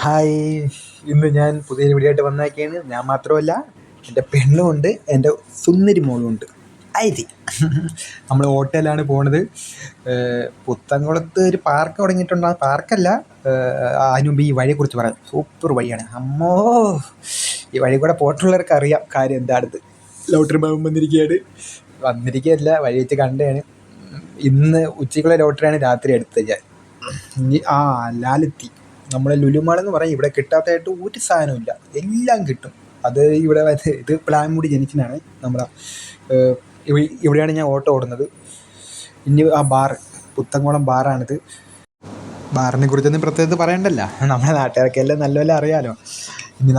Hi, ഇന്ന് ഞാൻ പുതിയൊരു വീഡിയോ ആയിട്ട് വന്നേക്കാണ്. ഞാൻ മാത്രമല്ല, എൻ്റെ പെണ്ണുമുണ്ട്, എൻ്റെ സുന്ദരി മോളുമുണ്ട്. ഐതി നമ്മൾ ഹോട്ടലിലാണ് പോണത്. പുത്തൻകുളത്ത് ഒരു പാർക്ക് തുടങ്ങിയിട്ടുണ്ട്. ആ പാർക്കല്ല, അതിന് മുമ്പ് ഈ വഴിയെക്കുറിച്ച് പറയാം. സൂപ്പർ വഴിയാണ്. അമ്മോ, ഈ വഴി കൂടെ പോയിട്ടുള്ളവർക്ക് അറിയാം കാര്യം എന്താണെന്ന്. ലോട്ടറി ഭാഗം വന്നിരിക്കുകയല്ല, വഴി വെച്ച് കണ്ടതാണ്. ഇന്ന് ഉച്ചയ്ക്കുള്ള ലോട്ടറിയാണ് രാത്രി എടുത്തത് ഞാൻ. ലാലെത്തി. നമ്മളെ ലുലുമാളെന്ന് പറയും. ഇവിടെ കിട്ടാത്തതായിട്ട് ഒരു സാധനമില്ല, എല്ലാം കിട്ടും. അത് ഇവിടെ ഇത് പ്ലാൻമുടി ജനിച്ചിനാണ്. നമ്മളെ ഇവിടെയാണ് ഞാൻ ഓട്ടോ ഓടുന്നത്. ഇനി ആ പുത്തൻകുളം ബാറാണിത്. ബാറിനെ കുറിച്ചൊന്നും പ്രത്യേകിച്ച് പറയണ്ടല്ലോ, നമ്മുടെ നാട്ടുകാർക്ക് എല്ലാം നല്ലപോലെ അറിയാലോ. ഇനി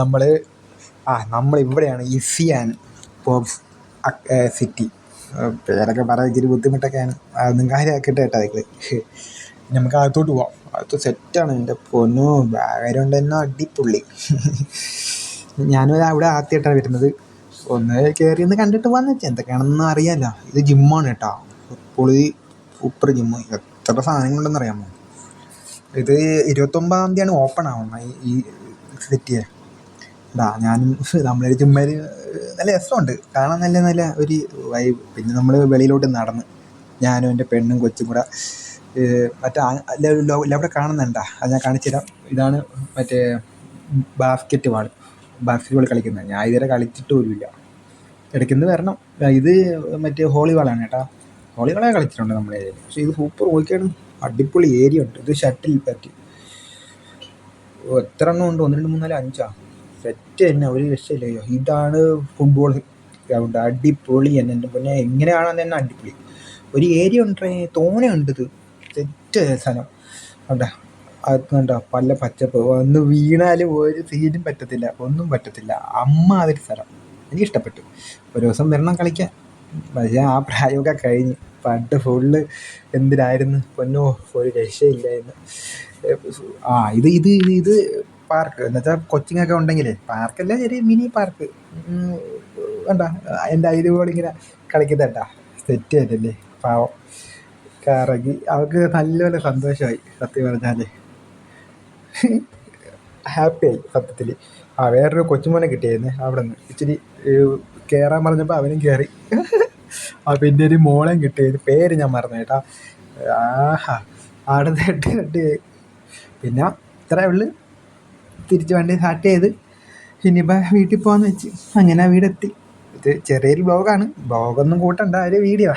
നമ്മളിവിടെയാണ് ഇസിയാൻ പോപ്സ് സിറ്റി. പേരൊക്കെ പറയാൻ ഇച്ചിരി ബുദ്ധിമുട്ടൊക്കെയാണ്. അതൊന്നും കാര്യമാക്കിയിട്ട് കേട്ടോ നിങ്ങൾ. നമുക്ക് അകത്തോട്ട് പോവാം. അകത്ത് സെറ്റാണ്. എൻ്റെ പൊന്നോ, ബാഗരുണ്ട് തന്നെ അടിപൊളി. ഞാനും അവിടെ ആദ്യമായിട്ടാണ് വരുന്നത്. ഒന്ന് കയറി ഒന്ന് കണ്ടിട്ട് വന്നു വെച്ചാൽ എന്തൊക്കെയാണെന്ന് അറിയാമല്ലോ. ഇത് ജിമ്മാണ് കേട്ടോ, പൊളി സൂപ്പർ ജിമ്മ്. എത്ര സാധനങ്ങളുണ്ടെന്ന് അറിയാമോ. ഇത് 29-ാം തീയതിയാണ് ഓപ്പൺ ആവുന്നത് ഈ സിറ്റിയെ. ഞാനും നമ്മളൊരു ജിമ്മേൽ നല്ല രസമുണ്ട് കാണാൻ, നല്ല ഒരു വൈബ്. പിന്നെ നമ്മൾ വെളിയിലോട്ട് നടന്ന് ഞാനും എൻ്റെ പെണ്ണും കൊച്ചും കൂടെ മറ്റേ അവിടെ കാണുന്നുണ്ടാ, അത് ഞാൻ കാണിച്ചു തരാം. ഇതാണ് മറ്റേ ബാസ്കറ്റ് ബോൾ കളിക്കുന്നത്. ഞാൻ ഇതുവരെ കളിച്ചിട്ട് പോലുമില്ല. ഇടയ്ക്കൊന്ന് വരണം. ഇത് മറ്റേ ഹോളിബോളാണ് കേട്ടോ. ഹോളിബോളൊക്കെ കളിച്ചിട്ടുണ്ട് നമ്മളെ ഏരിയയിൽ. പക്ഷേ ഇത് സൂപ്പർ ഓക്കെയാണ്, അടിപൊളി ഏരിയ ഉണ്ട്. ഇത് ഷട്ടിൽ പറ്റി എത്ര എണ്ണം ഉണ്ട്? 1 2 3 4 5 സെറ്റ് തന്നെ, ഒരു രക്ഷയില്ലയോ. ഇതാണ് ഫുട്ബോൾ ഗ്രൗണ്ട്, അടിപൊളി തന്നെ. എൻ്റെ പിന്നെ എങ്ങനെയാണെന്ന് തന്നെ അടിപൊളി ഒരു ഏരിയ ഉണ്ട്. തോനെയുണ്ട്. ഇത് സെറ്റ് സ്ഥലം കണ്ടാ. അത് കണ്ടോ, പല പച്ചപ്പ്. ഒന്ന് വീണാലും ഒരു സീനും പറ്റത്തില്ല, ഒന്നും പറ്റത്തില്ല. അതൊരു സ്ഥലം എനിക്കിഷ്ടപ്പെട്ടു. ഒരു ദിവസം വരണം കളിക്കാൻ. പക്ഷേ ആ പ്രായമൊക്കെ കഴിഞ്ഞ്. പണ്ട് ഫുള്ള് എന്തിനായിരുന്നു പൊന്നോ, ഒരു രക്ഷയില്ലായിരുന്നു. ഇത് പാർക്ക് എന്ന് വെച്ചാൽ കൊച്ചിങ്ങൊക്കെ ഉണ്ടെങ്കിലേ, പാർക്കല്ല, ചെറിയ മിനി പാർക്ക് കണ്ടാ. എൻ്റെ ഇതുപോലെ കളിക്കുന്നുണ്ടാ, സെറ്റ് ആയിട്ടല്ലേ. പാവം കറങ്ങി അവർക്ക് നല്ലപോലെ സന്തോഷമായി. സത്യം പറഞ്ഞാൽ ഹാപ്പിയായി സത്യത്തിൽ. വേറൊരു കൊച്ചുമോനെ കിട്ടിയായിരുന്നു അവിടെ നിന്ന്. ഇച്ചിരി കയറാൻ പറഞ്ഞപ്പോൾ അവനും കയറി. പിന്നെ ഒരു മോളെയും കിട്ടിയത്, പേര് ഞാൻ മറന്നു കേട്ടാ. അവിടെ കണ്ട് പിന്നെ ഇത്രയേ ഉള്ളു. തിരിച്ച് വണ്ടി സ്റ്റാർട്ട് ചെയ്ത് ഇനിയിപ്പോൾ വീട്ടിൽ പോകാമെന്ന് വെച്ച് അങ്ങനെ വീടെത്തി. ഇത് ചെറിയൊരു ബ്ലോഗാണ്, ബ്ലോഗൊന്നും കൂട്ടണ്ട, ഒരു വീഡിയോ.